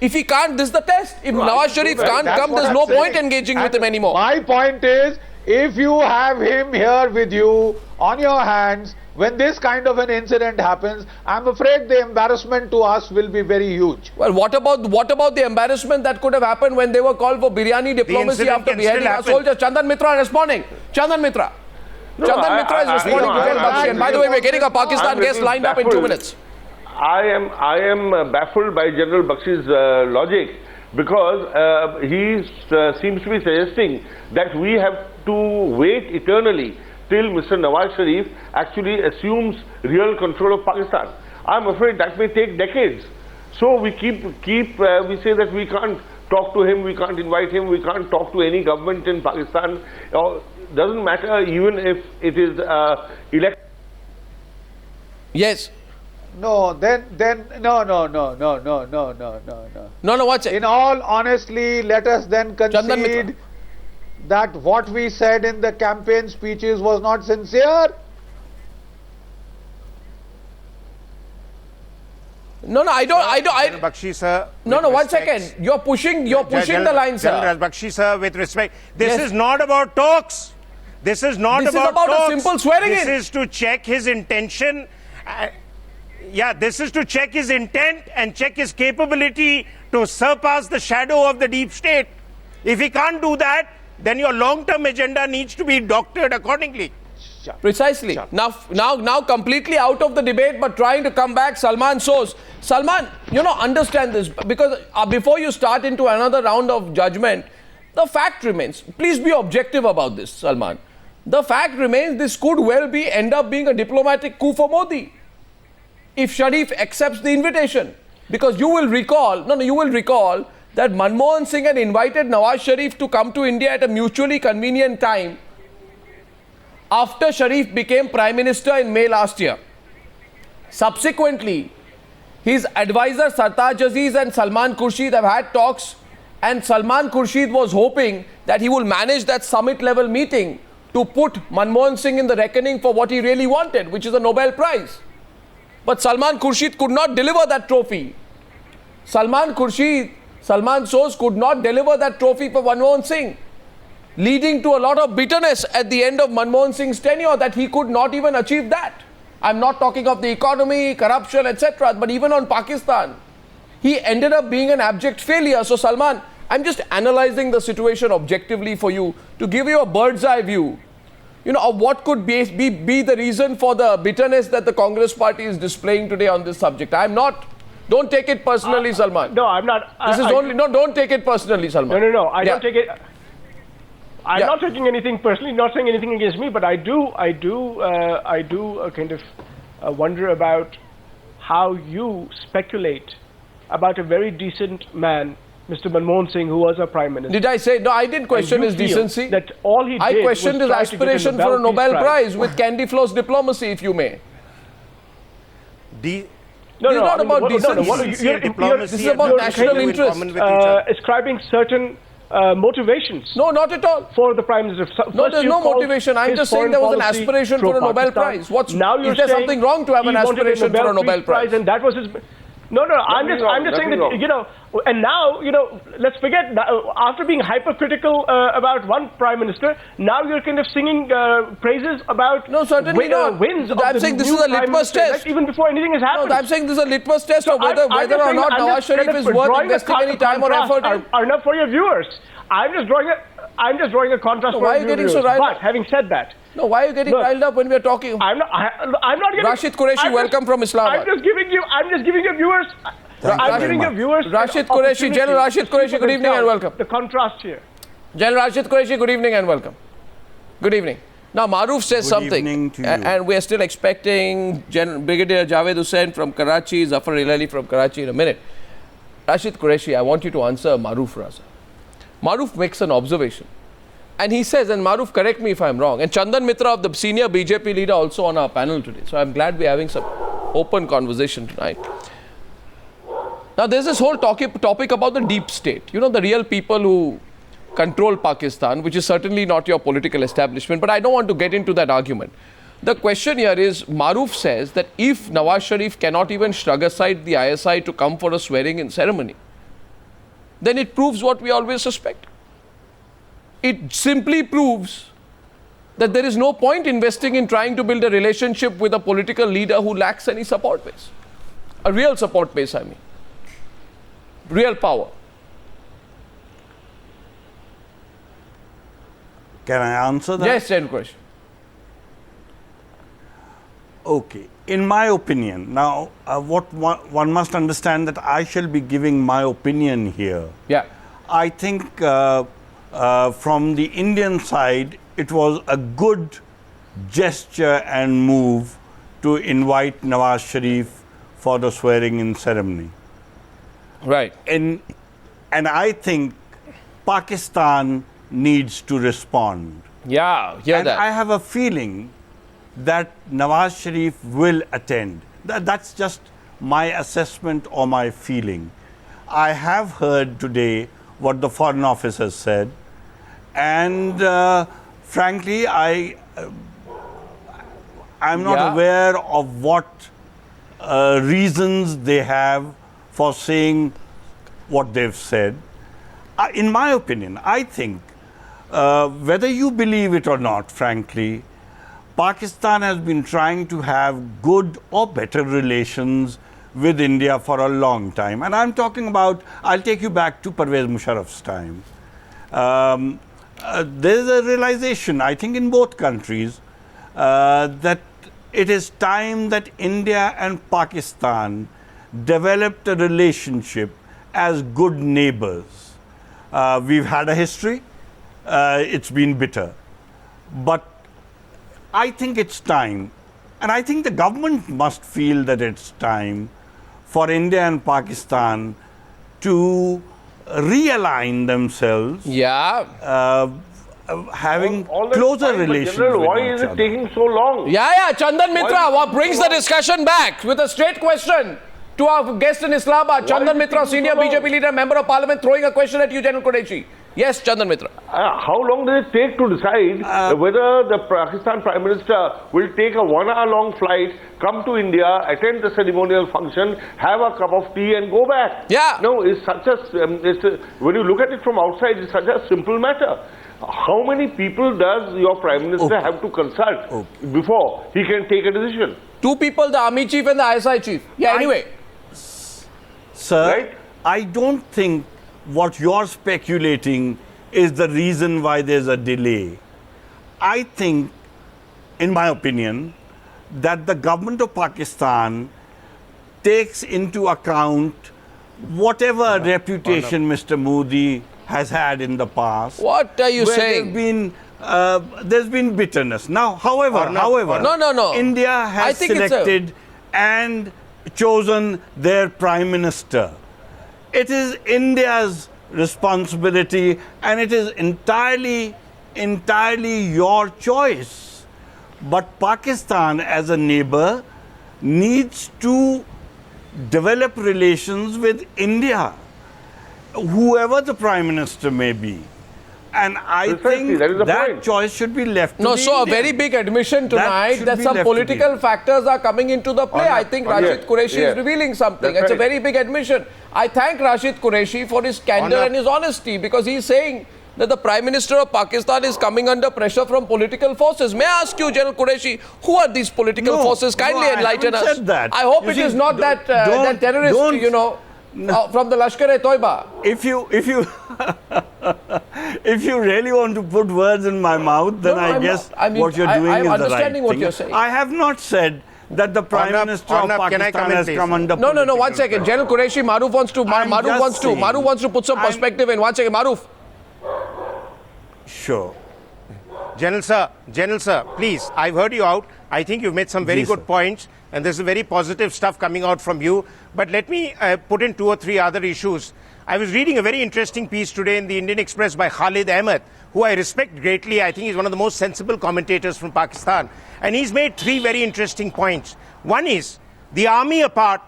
If he can't, this is the test. If Nawaz Sharif can't come, there's no point engaging with him anymore. My point is, if you have him here with you on your hands, when this kind of an incident happens, I'm afraid the embarrassment to us will be very huge. Well, what about the embarrassment that could have happened when they were called for biryani diplomacy after beheading a soldier? Chandan Mitra responding. Chandan Mitra. Chandan Mitra is responding to General Bakshi. And by the way, we're getting a Pakistan guest lined up in 2 minutes. I am baffled by General Bakshi's logic, because he seems to be suggesting that we have to wait eternally till Mr. Nawaz Sharif actually assumes real control of Pakistan. I'm afraid that may take decades. So we we say that we can't talk to him, we can't invite him, we can't talk to any government in Pakistan. Doesn't matter even if it is elect. Yes. No, then no. No, what's it? In all honesty, let us then concede that what we said in the campaign speeches was not sincere. No, I don't. Bakshi, sir. No, 1 second. You're pushing the line, sir. General Bakshi, sir, with respect, this is not about talks. This is not this about is about talks. a simple swearing This in. is to check his intention. This is to check his intent and check his capability to surpass the shadow of the deep state. If he can't do that, then your long-term agenda needs to be doctored accordingly. Precisely. Now completely out of the debate, but trying to come back, Salman Soz. Salman, understand this, because before you start into another round of judgment, the fact remains, please be objective about this, Salman. The fact remains this could well end up being a diplomatic coup for Modi if Sharif accepts the invitation. Because you will recall that Manmohan Singh had invited Nawaz Sharif to come to India at a mutually convenient time after Sharif became Prime Minister in May last year. Subsequently, his advisor Sartaj Aziz and Salman Khurshid have had talks, and Salman Khurshid was hoping that he will manage that summit level meeting to put Manmohan Singh in the reckoning for what he really wanted, which is a Nobel Prize. But Salman Khurshid could not deliver that trophy. Salman Soz could not deliver that trophy for Manmohan Singh, leading to a lot of bitterness at the end of Manmohan Singh's tenure that he could not even achieve that. I'm not talking of the economy, corruption, etc., but even on Pakistan, he ended up being an abject failure. So Salman, I'm just analyzing the situation objectively for you to give you a bird's eye view, of what could be the reason for the bitterness that the Congress party is displaying today on this subject. Don't take it personally, Salman. No, I'm not. Don't take it personally, Salman. No, I don't take it. I'm not taking anything personally, not saying anything against me, but I do kind of wonder about how you speculate about a very decent man, Mr. Manmohan Singh, who was a Prime Minister. Did I say? No, I didn't question his decency. That all he did I questioned his aspiration for a Nobel Prize with candy floss diplomacy, if you may. No, it's not about decency. This is about national interest. Ascribing certain motivations. No, not at all. For the Prime Minister. No, there's no motivation. I'm just saying there was an aspiration for a Nobel Prize. Is there something wrong to have an aspiration for a Nobel Prize? And that was his... No, I'm just saying that, and now, let's forget, after being hypercritical about one Prime Minister, now you're kind of singing praises about wins. I'm saying this is a litmus test. Even before anything has happened. No, I'm saying this is a litmus test of whether or not Nawaz Sharif is worth investing any time or effort in. Are enough for your viewers. I'm just drawing a contrast for why are you getting so riled up? But having said that, no, why are you getting riled up when we are talking? I'm not getting. Rashid Qureshi, welcome from Islamabad. I'm just giving your viewers. I'm giving your viewers. Rashid Qureshi, General Rashid Qureshi, good evening and welcome. The contrast here. General Rashid Qureshi, good evening and welcome. Good evening. Now, Maruf says something, and we are still expecting Brigadier Javed Hussain from Karachi, Zafar Ilali from Karachi in a minute. Rashid Qureshi, I want you to answer Maruf Raza. Maruf makes an observation. And he says, and Maruf, correct me if I'm wrong, and Chandan Mitra, of the senior BJP leader, also on our panel today. So I'm glad we're having some open conversation tonight. Now, there's this whole topic about the deep state. The real people who control Pakistan, which is certainly not your political establishment, but I don't want to get into that argument. The question here is, Maruf says that if Nawaz Sharif cannot even shrug aside the ISI to come for a swearing-in ceremony, then it proves what we always suspect. It simply proves that there is no point investing in trying to build a relationship with a political leader who lacks any support base. A real support base, I mean. Real power. Can I answer that? Yes, Jen Qureshi. Okay. In my opinion, now what one must understand that I shall be giving my opinion here. Yeah. I think from the Indian side, it was a good gesture and move to invite Nawaz Sharif for the swearing-in ceremony. Right. And I think Pakistan needs to respond. Yeah, hear And that. I have a feeling that Nawaz Sharif will attend. That's just my assessment or my feeling. I have heard today what the Foreign Office has said, and frankly, I'm not aware of what reasons they have for saying what they've said. In my opinion, I think, whether you believe it or not, frankly, Pakistan has been trying to have good or better relations with India for a long time. And I'm talking about, I'll take you back to Pervez Musharraf's time. There's a realization, I think, in both countries that it is time that India and Pakistan developed a relationship as good neighbors. We've had a history. It's been bitter. But I think it's time, and I think the government must feel that it's time for India and Pakistan to realign themselves, having All that closer fine, but relations General, with why each is it other. taking so long? Yeah, Chandan Mitra, what brings the so long? discussion back with a straight question to our guest in Islamabad, Why Chandan is it Mitra, taking senior so long? BJP leader, member of parliament, throwing a question at you, General Qureshi. Yes, Chandan Mitra. How long does it take to decide whether the Pakistan Prime Minister will take a 1 hour long flight, come to India, attend the ceremonial function, have a cup of tea and go back? Yeah. No, it's such a, when you look at it from outside, it's such a simple matter. How many people does your Prime Minister have to consult before he can take a decision? 2 people, the army chief and the ISI chief. Yeah, anyway. Sir, Right? I don't think what you're speculating is the reason why there's a delay. I think, in my opinion, that the government of Pakistan takes into account whatever reputation Mr. Modi has had in the past. What are you where saying? There's been bitterness. Now, however, No. India I has think it's selected and chosen their prime minister. It is India's responsibility, and it is entirely your choice. But Pakistan, as a neighbor, needs to develop relations with India, whoever the prime minister may be. And I Precisely, think that is the that point. choice should be left to No, the so a Indians. very big admission tonight should that be some left to political the- factors are coming into the play. I think Rashid Qureshi is revealing something. That's It's a right. very big admission. I thank Rashid Qureshi for his candor and his honesty, because he's saying that the Prime Minister of Pakistan is coming under pressure from political forces. May I ask you, General Qureshi, who are these political forces? Kindly enlighten I us. haven't said that. I hope You it see, is not that terrorist, from the Lashkar-e-Toiba. If you if you really want to put words in my mouth, then No, I I'm guess not. I mean, what you're doing I'm is the right understanding what thing. you're saying. I have not said that the Prime Minister of Arnab, can I Pakistan come in, has please? come under No, 1 political second. pressure. General Qureshi, Maruf wants to put some perspective in. 1 second, Maruf. Sure. General sir, please, I've heard you out. I think you've made some very Ji, good sir. points, and there's very positive stuff coming out from you. But let me put in 2 or 3 other issues. I was reading a very interesting piece today in the Indian Express by Khalid Ahmed, who I respect greatly. I think he's one of the most sensible commentators from Pakistan. And he's made 3 very interesting points. One is, the army apart,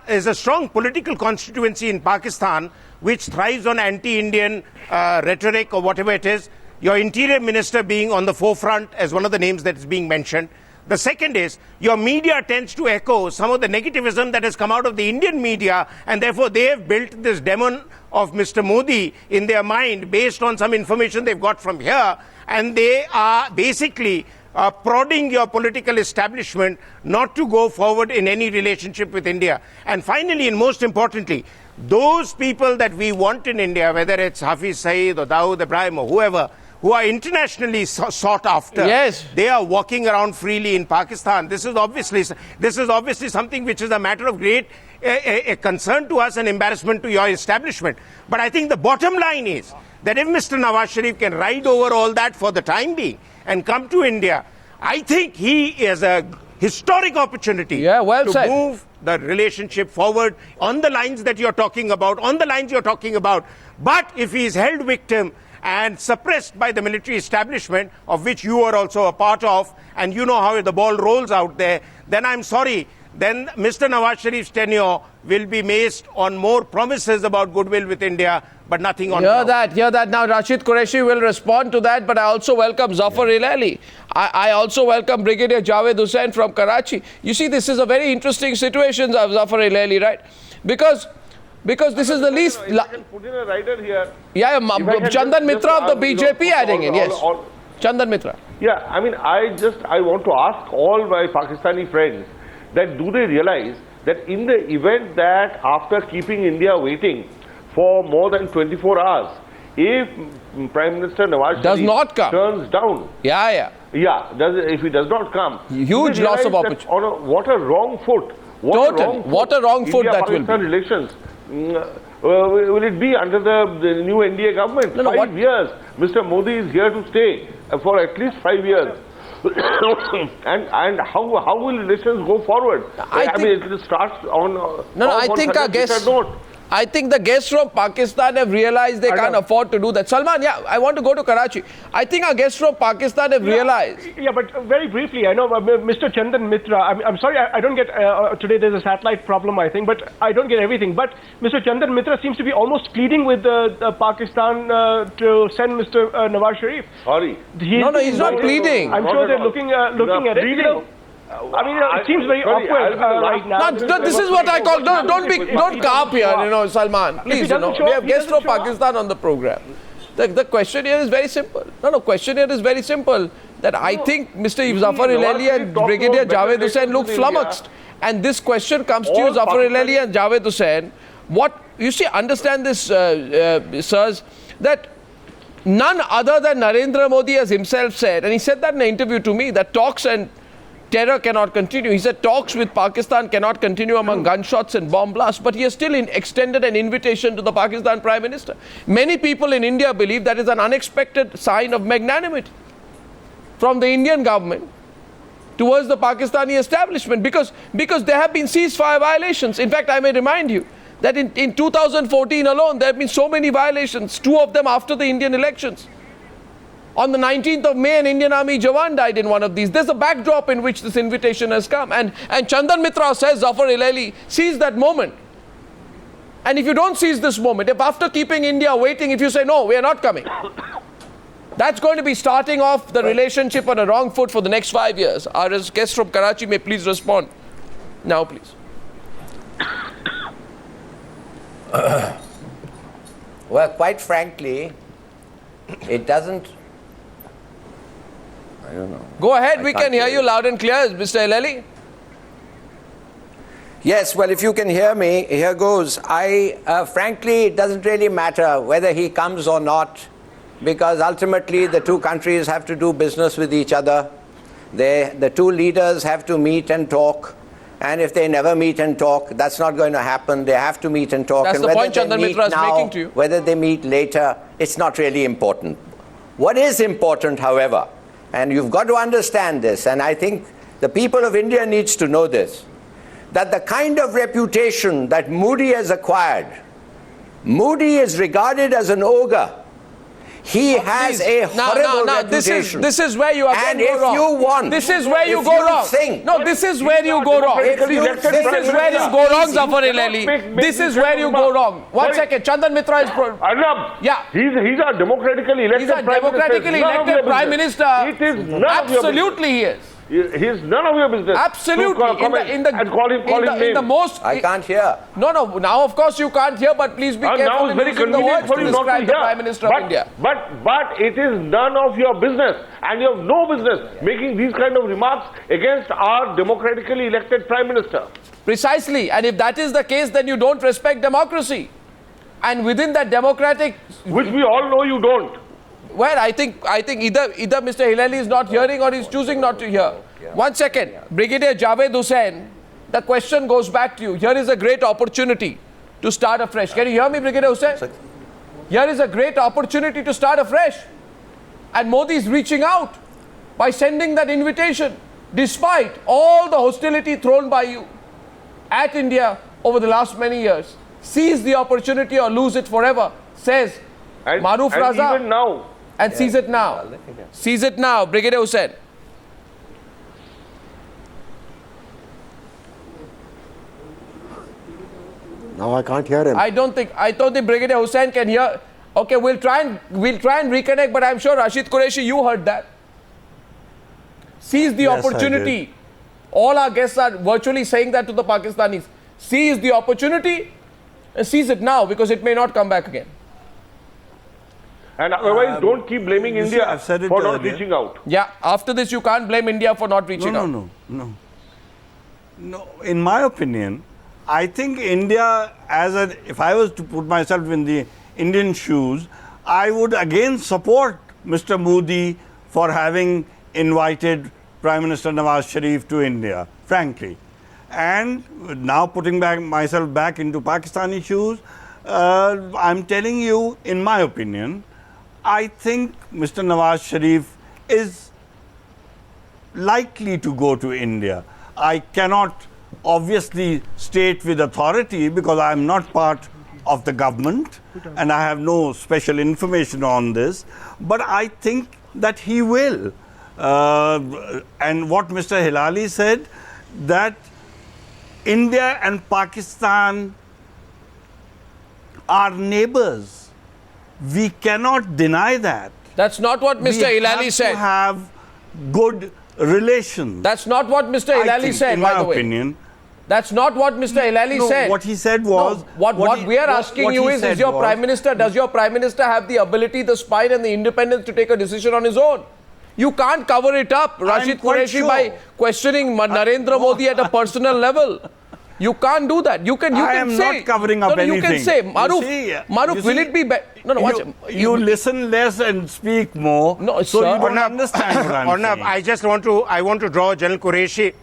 is a strong political constituency in Pakistan which thrives on anti-Indian rhetoric or whatever it is. Your interior minister being on the forefront as one of the names that is being mentioned. The second is, your media tends to echo some of the negativism that has come out of the Indian media, and therefore they have built this demon of Mr. Modi in their mind based on some information they've got from here, and they are basically prodding your political establishment not to go forward in any relationship with India. And finally, and most importantly, those people that we want in India, whether it's Hafiz Saeed or Dawood Ibrahim or whoever, who are internationally sought after, yes, they are walking around freely in Pakistan. This is obviously something which is a matter of great a concern to us and embarrassment to your establishment. But I think the bottom line is that if Mr. Nawaz Sharif can ride over all that for the time being and come to India, I think he is a historic opportunity to move the relationship forward on the lines that you're talking about, But if he is held victim and suppressed by the military establishment, of which you are also a part of, and you know how the ball rolls out there, then I'm sorry, then Mr. Nawaz Sharif's tenure will be based on more promises about goodwill with India, but nothing on ground. Hear that. Now Rashid Qureshi will respond to that, but I also welcome Zafar Ilaili. I also welcome Brigadier Javed Hussain from Karachi. You see, this is a very interesting situation, Zafar Ilaili, right? Because this is the least... If I can put in a rider here... Chandan Mitra of the BJP adding in, yes. Chandan Mitra. Yeah, I mean, I want to ask all my Pakistani friends that do they realize that in the event that after keeping India waiting for more than 24 hours, if Prime Minister Nawaz Sharif turns down... if he does not come... Huge loss of opportunity. What a wrong foot. What a wrong foot that will be. Relations. Will it be under the new NDA government? 5 years. Mr. Modi is here to stay for at least 5 years. and how will relations go forward? I mean, it starts on... I think the guests from Pakistan have realized they can't afford to do that. Salman, I want to go to Karachi. I think our guests from Pakistan have realized. Yeah, but very briefly, I know Mr. Chandan Mitra, I'm sorry, I don't get, today there's a satellite problem, I think, but I don't get everything. But Mr. Chandan Mitra seems to be almost pleading with Pakistan to send Mr. Nawaz Sharif. Sorry. He's not pleading. I'm sure they're looking at it. I mean, it seems very awkward right now. This is what I call, don't carp here, Salman. Please, we have guests from Pakistan on the program. The question here is very simple. Question here is very simple. That I think Mr. Zafar Ilaili and Brigadier Javed Hussain look flummoxed. And this question comes to you, Zafar Ilaili and Javed Hussain. Understand this, sirs, that none other than Narendra Modi has himself said, and he said that in an interview to me, that talks and terror cannot continue. He said talks with Pakistan cannot continue among gunshots and bomb blasts, but he has still extended an invitation to the Pakistan Prime Minister. Many people in India believe that is an unexpected sign of magnanimity from the Indian government towards the Pakistani establishment, because there have been ceasefire violations. In fact, I may remind you that in 2014 alone, there have been so many violations, 2 of them after the Indian elections. On the 19th of May, an Indian Army Jawan died in one of these. There's a backdrop in which this invitation has come. And Chandan Mitra says, Zafar Ilaili, seize that moment. And if you don't seize this moment, if after keeping India waiting, if you say, no, we are not coming, that's going to be starting off the relationship on a wrong foot for the next 5 years. Our guest from Karachi may please respond. Now, please. Well, quite frankly, it doesn't... I don't know. Go ahead, we can hear you loud and clear, Mr. Ilaili. Yes, well, if you can hear me, here goes. Frankly, it doesn't really matter whether he comes or not, because ultimately the 2 countries have to do business with each other. The 2 leaders have to meet and talk. And if they never meet and talk, that's not going to happen. They have to meet and talk. That's the point Chandan Mitra is making to you. Whether they meet later, it's not really important. What is important, however, and you've got to understand this, and I think the people of India needs to know this, that the kind of reputation that Modi has acquired, Modi is regarded as an ogre. He has a horrible reputation. This is where you again go wrong. You want, this is where you go wrong. This is where you go wrong. This is where you go wrong, Zafar Ilaili. This is where you go wrong. 1 second, Chandan Mitra is... Arnab, yeah. He's a democratically elected Prime Minister. Absolutely he is. He's none of your business. Absolutely. To comment and call him names. In the most. I can't hear. No. Now, of course, you can't hear, but please be careful now it's in very using the convenient words for to you not to describe the hear. Prime Minister of India. But it is none of your business, and you have no business making these kind of remarks against our democratically elected Prime Minister. Precisely. And if that is the case, then you don't respect democracy. And within that democratic... Which we all know you don't. Well, I think either Mr. Hilali is not hearing or he's choosing not to hear. 1 second. Brigadier Javed Hussain, the question goes back to you. Here is a great opportunity to start afresh. Can you hear me, Brigadier Hussain? Here is a great opportunity to start afresh. And Modi is reaching out by sending that invitation, despite all the hostility thrown by you at India over the last many years. Seize the opportunity or lose it forever, says Maruf Raza. Even now. And seize it now. Seize it now, Brigadier Hussain. Now I can't hear him. I don't think Brigadier Hussain can hear. Okay, we'll try and reconnect, but I'm sure Rashid Qureshi, you heard that. Seize the Yes, opportunity. All our guests are virtually saying that to the Pakistanis. Seize the opportunity and seize it now, because it may not come back again. And otherwise, don't keep blaming you see, India I've said it for not earlier. reaching out. Yeah, after this you can't blame India for not reaching out. No. In my opinion, I think India, if I was to put myself in the Indian shoes, I would again support Mr. Modi for having invited Prime Minister Nawaz Sharif to India, frankly. And now putting myself back into Pakistani shoes, I'm telling you, in my opinion, I think Mr. Nawaz Sharif is likely to go to India. I cannot obviously state with authority because I am not part of the government and I have no special information on this, but I think that he will. And what Mr. Hilali said, that India and Pakistan are neighbors. We cannot deny that. That's not what Mr. Hilali said. We have to have good relations. That's not what Mr. Hilali said, by the way. In my opinion. That's not what Mr. Hilali said. What he said was... No, what we are asking you is your Prime Minister, does your Prime Minister have the ability, the spine and the independence to take a decision on his own? You can't cover it up, Rashid Qureshi, by questioning Narendra Modi at a personal level. You can't do that. You can say... I am not covering up anything. You can say, Maruf, will it be better? You listen less and speak more, no, so sir. you don't understand what I'm saying. I want to draw General Qureshi.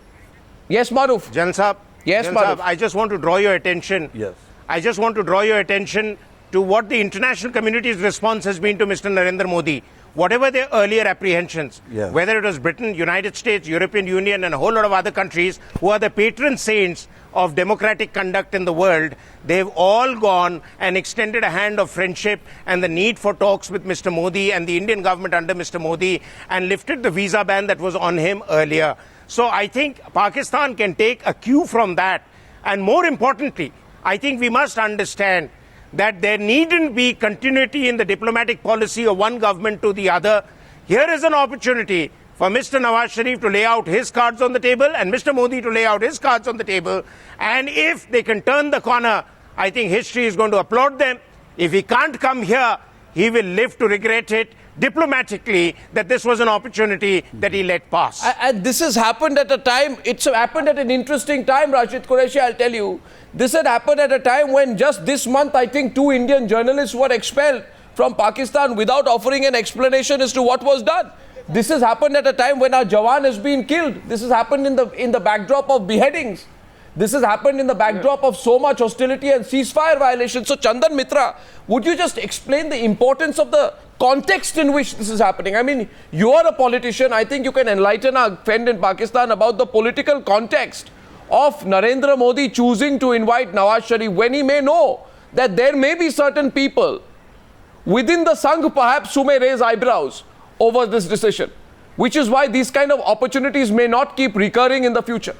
Yes, Maruf. General Saab. Yes, General Maruf. Saab, I just want to draw your attention. Yes. I just want to draw your attention to what the international community's response has been to Mr. Narendra Modi. Whatever their earlier apprehensions, whether it was Britain, United States, European Union and a whole lot of other countries who are the patron saints of democratic conduct in the world, they've all gone and extended a hand of friendship and the need for talks with Mr. Modi and the Indian government under Mr. Modi and lifted the visa ban that was on him earlier. So I think Pakistan can take a cue from that. And more importantly, I think we must understand that there needn't be continuity in the diplomatic policy of one government to the other. Here is an opportunity for Mr. Nawaz Sharif to lay out his cards on the table and Mr. Modi to lay out his cards on the table. And if they can turn the corner, I think history is going to applaud them. If he can't come here, he will live to regret it diplomatically that this was an opportunity that he let pass. And this has happened at a time, it's happened at an interesting time, Rashid Qureshi, I'll tell you. This had happened at a time when just this month, I think 2 Indian journalists were expelled from Pakistan without offering an explanation as to what was done. This has happened at a time when our Jawan has been killed. This has happened in the backdrop of beheadings. This has happened in the backdrop of so much hostility and ceasefire violations. So Chandan Mitra, would you just explain the importance of the context in which this is happening? I mean, you are a politician. I think you can enlighten our friend in Pakistan about the political context of Narendra Modi choosing to invite Nawaz Sharif when he may know that there may be certain people within the Sangh perhaps who may raise eyebrows over this decision, which is why these kind of opportunities may not keep recurring in the future.